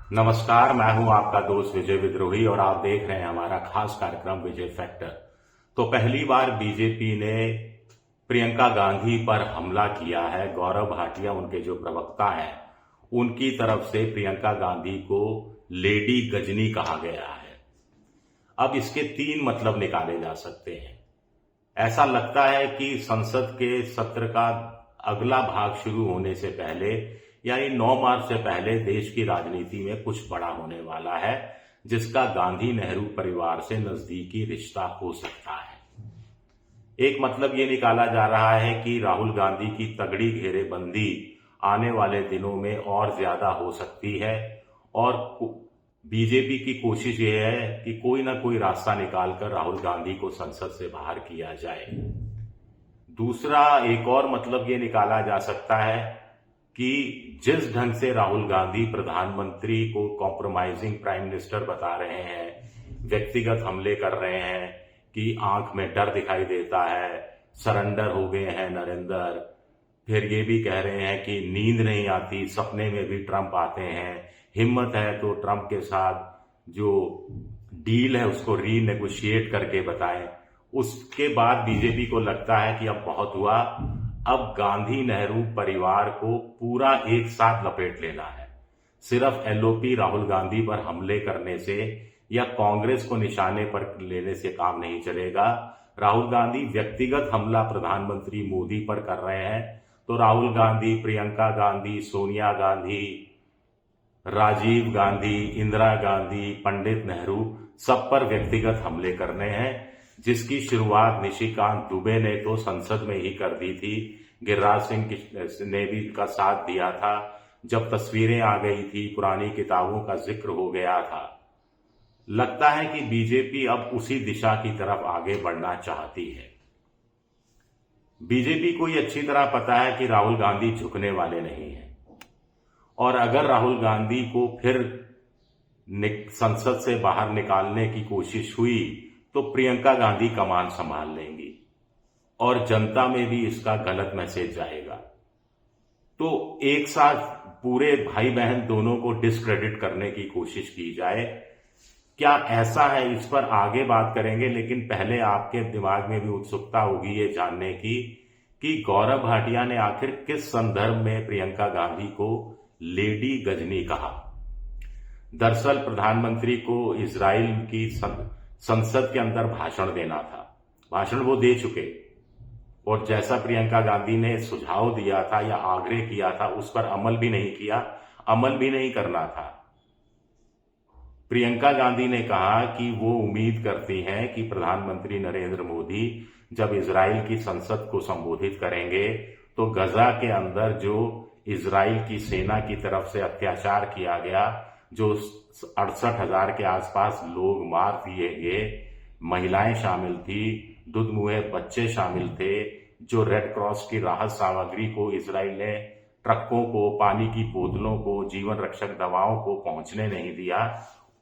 नमस्कार, मैं हूं आपका दोस्त विजय विद्रोही और आप देख रहे हैं हमारा खास कार्यक्रम विजय फैक्टर। तो पहली बार बीजेपी ने प्रियंका गांधी पर हमला किया है। गौरव भाटिया उनके जो प्रवक्ता हैं, उनकी तरफ से प्रियंका गांधी को लेडी गजनी कहा गया है। अब इसके तीन मतलब निकाले जा सकते हैं। ऐसा लगता है कि संसद के सत्र का अगला भाग शुरू होने से पहले, यानी 9 मार्च से पहले देश की राजनीति में कुछ बड़ा होने वाला है, जिसका गांधी नेहरू परिवार से नजदीकी रिश्ता हो सकता है। एक मतलब ये निकाला जा रहा है कि राहुल गांधी की तगड़ी घेरेबंदी आने वाले दिनों में और ज्यादा हो सकती है और बीजेपी की कोशिश ये है कि कोई ना कोई रास्ता निकालकर राहुल गांधी को संसद से बाहर किया जाए। दूसरा एक और मतलब ये निकाला जा सकता है कि जिस ढंग से राहुल गांधी प्रधानमंत्री को कॉम्प्रोमाइजिंग प्राइम मिनिस्टर बता रहे हैं, व्यक्तिगत हमले कर रहे हैं कि आंख में डर दिखाई देता है, सरेंडर हो गए हैं नरेंद्र, फिर ये भी कह रहे हैं कि नींद नहीं आती, सपने में भी ट्रंप आते हैं, हिम्मत है तो ट्रंप के साथ जो डील है उसको रीनेगोशिएट करके बताएं। उसके बाद बीजेपी को लगता है कि अब बहुत हुआ, अब गांधी नेहरू परिवार को पूरा एक साथ लपेट लेना है। सिर्फ एलओपी राहुल गांधी पर हमले करने से या कांग्रेस को निशाने पर लेने से काम नहीं चलेगा। राहुल गांधी व्यक्तिगत हमला प्रधानमंत्री मोदी पर कर रहे हैं, तो राहुल गांधी, प्रियंका गांधी, सोनिया गांधी, राजीव गांधी, इंदिरा गांधी, पंडित नेहरू, सब पर व्यक्तिगत हमले करने हैं, जिसकी शुरुआत निशिकांत दुबे ने तो संसद में ही कर दी थी। गिरिराज सिंह ने भी का साथ दिया था। जब तस्वीरें आ गई थी, पुरानी किताबों का जिक्र हो गया था। लगता है कि बीजेपी अब उसी दिशा की तरफ आगे बढ़ना चाहती है। बीजेपी को ये अच्छी तरह पता है कि राहुल गांधी झुकने वाले नहीं हैं और अगर राहुल गांधी को फिर संसद से बाहर निकालने की कोशिश हुई तो प्रियंका गांधी कमान संभाल लेंगी और जनता में भी इसका गलत मैसेज जाएगा। तो एक साथ पूरे भाई बहन दोनों को डिस्क्रेडिट करने की कोशिश की जाए। क्या ऐसा है, इस पर आगे बात करेंगे, लेकिन पहले आपके दिमाग में भी उत्सुकता होगी ये जानने की कि गौरव भाटिया ने आखिर किस संदर्भ में प्रियंका गांधी को लेडी गजनी कहा। दरअसल प्रधानमंत्री को इजराइल की संसद के अंदर भाषण देना था। भाषण वो दे चुके और जैसा प्रियंका गांधी ने सुझाव दिया था या आग्रह किया था, उस पर अमल भी नहीं किया, अमल भी नहीं करना था। प्रियंका गांधी ने कहा कि वो उम्मीद करती हैं कि प्रधानमंत्री नरेंद्र मोदी जब इजराइल की संसद को संबोधित करेंगे तो गजा के अंदर जो इजराइल की सेना की तरफ से अत्याचार किया गया, जो 68,000 के आसपास लोग मार दिए गए, महिलाएं शामिल थी, दुधमुहे बच्चे शामिल थे, जो रेड क्रॉस की राहत सामग्री को इजराइल ने ट्रकों को, पानी की बोतलों को, जीवन रक्षक दवाओं को पहुंचने नहीं दिया,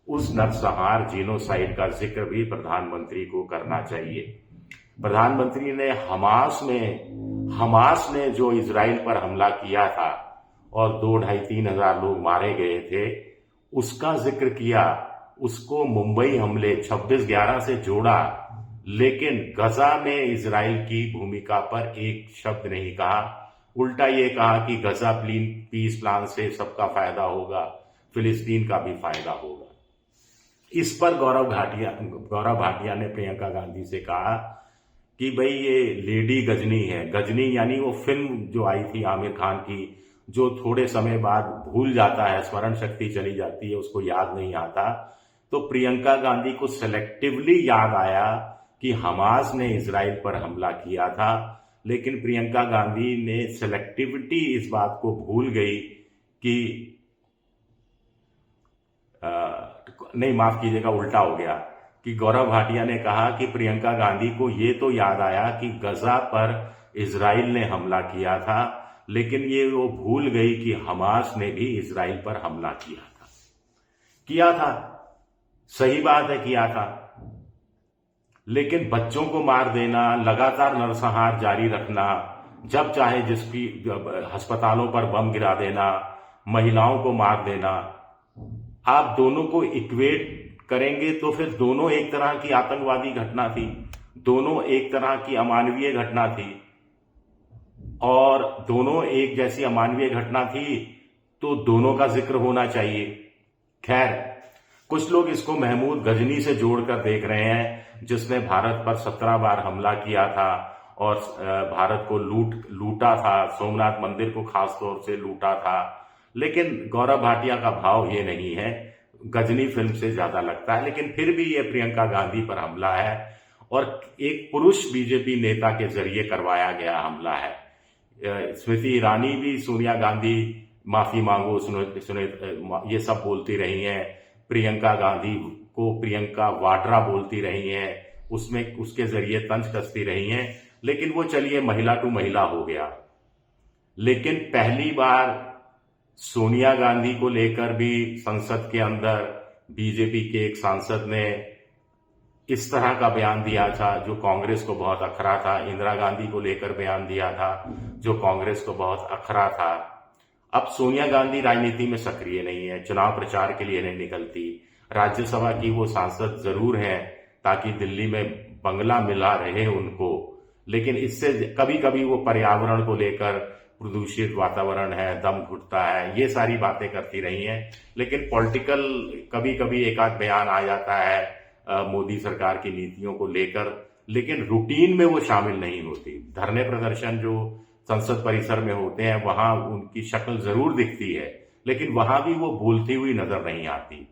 उस नरसंहार जीनोसाइड का जिक्र भी प्रधानमंत्री को करना चाहिए। प्रधानमंत्री ने हमास ने जो इजराइल पर हमला किया था और 2-2.5-3 हजार लोग मारे गए थे, उसका जिक्र किया, उसको मुंबई हमले 26/11 से जोड़ा, लेकिन गजा में इजराइल की भूमिका पर एक शब्द नहीं कहा। उल्टा ये कहा कि गजा पीस प्लान से सबका फायदा होगा, फिलिस्तीन का भी फायदा होगा। इस पर गौरव भाटिया ने प्रियंका गांधी से कहा कि भाई ये लेडी गजनी है। गजनी यानी वो फिल्म जो आई थी आमिर खान की, जो थोड़े समय बाद भूल जाता है, स्मरण शक्ति चली जाती है, उसको याद नहीं आता। तो प्रियंका गांधी को सेलेक्टिवली याद आया कि हमास ने इजराइल पर हमला किया था, लेकिन प्रियंका गांधी ने सेलेक्टिविटी इस बात को भूल गई कि नहीं, माफ कीजिएगा, उल्टा हो गया कि गौरव भाटिया ने कहा कि प्रियंका गांधी को ये तो याद आया कि गजा पर इजराइल ने हमला किया था, लेकिन ये वो भूल गई कि हमास ने भी इजराइल पर हमला किया था। सही बात है, किया था, लेकिन बच्चों को मार देना, लगातार नरसंहार जारी रखना, जब चाहे जिसकी अस्पतालों पर बम गिरा देना, महिलाओं को मार देना, आप दोनों को इक्वेट करेंगे तो फिर दोनों एक तरह की आतंकवादी घटना थी, दोनों एक तरह की अमानवीय घटना थी, और दोनों एक जैसी अमानवीय घटना थी तो दोनों का जिक्र होना चाहिए। खैर, कुछ लोग इसको महमूद गजनी से जोड़कर देख रहे हैं, जिसने भारत पर 17 बार हमला किया था और भारत को लूटा था, सोमनाथ मंदिर को खास तौर से लूटा था। लेकिन गौरव भाटिया का भाव ये नहीं है, गजनी फिल्म से ज्यादा लगता है। लेकिन फिर भी ये प्रियंका गांधी पर हमला है और एक पुरुष बीजेपी नेता के जरिए करवाया गया हमला है। स्मृति ईरानी भी सोनिया गांधी माफी मांगो ये सब बोलती रही हैं, प्रियंका गांधी को प्रियंका वाड्रा बोलती रही हैं, उसमें उसके जरिए तंज कसती रही हैं। लेकिन वो चलिए महिला टू महिला हो गया। लेकिन पहली बार सोनिया गांधी को लेकर भी संसद के अंदर बीजेपी के एक सांसद ने इस तरह का बयान दिया था जो कांग्रेस को बहुत अखरा था। इंदिरा गांधी को लेकर बयान दिया था जो कांग्रेस को बहुत अखरा था। अब सोनिया गांधी राजनीति में सक्रिय नहीं है, चुनाव प्रचार के लिए नहीं निकलती। राज्यसभा की वो सांसद जरूर हैं ताकि दिल्ली में बंगला मिला रहे उनको, लेकिन इससे कभी कभी वो पर्यावरण को लेकर प्रदूषित वातावरण है, दम घुटता है, ये सारी बातें करती रही हैं। लेकिन पॉलिटिकल कभी कभी एक आध बयान आ जाता है मोदी सरकार की नीतियों को लेकर, लेकिन रूटीन में वो शामिल नहीं होती। धरने प्रदर्शन जो संसद परिसर में होते हैं वहां उनकी शक्ल जरूर दिखती है, लेकिन वहां भी वो बोलती हुई नजर नहीं आती।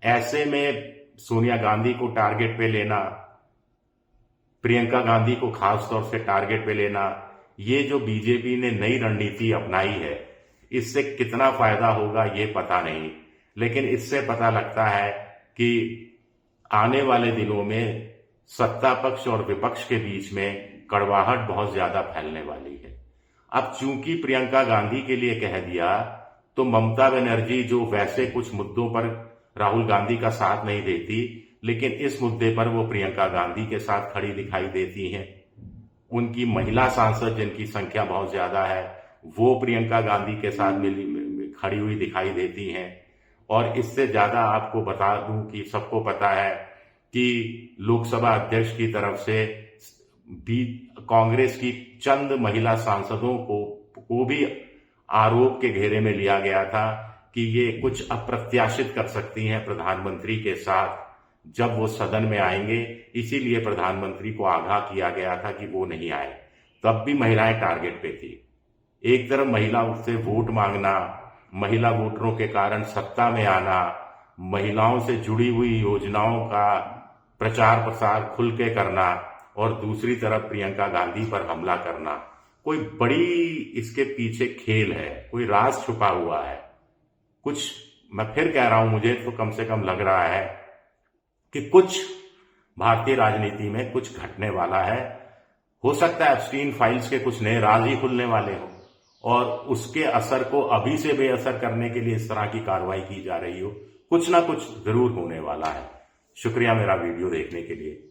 ऐसे में सोनिया गांधी को टारगेट पे लेना, प्रियंका गांधी को खास तौर से टारगेट पे लेना, ये जो बीजेपी ने नई रणनीति अपनाई है, इससे कितना फायदा होगा ये पता नहीं। लेकिन इससे पता लगता है कि आने वाले दिनों में सत्ता पक्ष और विपक्ष के बीच में कड़वाहट बहुत ज्यादा फैलने वाली है। अब चूंकि प्रियंका गांधी के लिए कह दिया तो ममता बनर्जी, जो वैसे कुछ मुद्दों पर राहुल गांधी का साथ नहीं देती, लेकिन इस मुद्दे पर वो प्रियंका गांधी के साथ खड़ी दिखाई देती हैं। उनकी महिला सांसद जिनकी संख्या बहुत ज्यादा है वो प्रियंका गांधी के साथ खड़ी हुई दिखाई देती हैं। और इससे ज्यादा आपको बता दूं कि सबको पता है कि लोकसभा अध्यक्ष की तरफ से भी कांग्रेस की चंद महिला सांसदों को भी आरोप के घेरे में लिया गया था कि ये कुछ अप्रत्याशित कर सकती हैं प्रधानमंत्री के साथ जब वो सदन में आएंगे। इसीलिए प्रधानमंत्री को आगाह किया गया था कि वो नहीं आए। तब भी महिलाएं टारगेट पे थी। एक तरफ महिला से वोट मांगना, महिला वोटरों के कारण सत्ता में आना, महिलाओं से जुड़ी हुई योजनाओं का प्रचार प्रसार खुल के करना, और दूसरी तरफ प्रियंका गांधी पर हमला करना। कोई बड़ी इसके पीछे खेल है, कोई राज छुपा हुआ है कुछ। मैं फिर कह रहा हूं, मुझे तो कम से कम लग रहा है कि कुछ भारतीय राजनीति में कुछ घटने वाला है। हो सकता है एप्स्टीन फाइल्स के कुछ नए राज ही खुलने वाले हो और उसके असर को अभी से बेअसर करने के लिए इस तरह की कार्रवाई की जा रही हो। कुछ ना कुछ जरूर होने वाला है। शुक्रिया मेरा वीडियो देखने के लिए।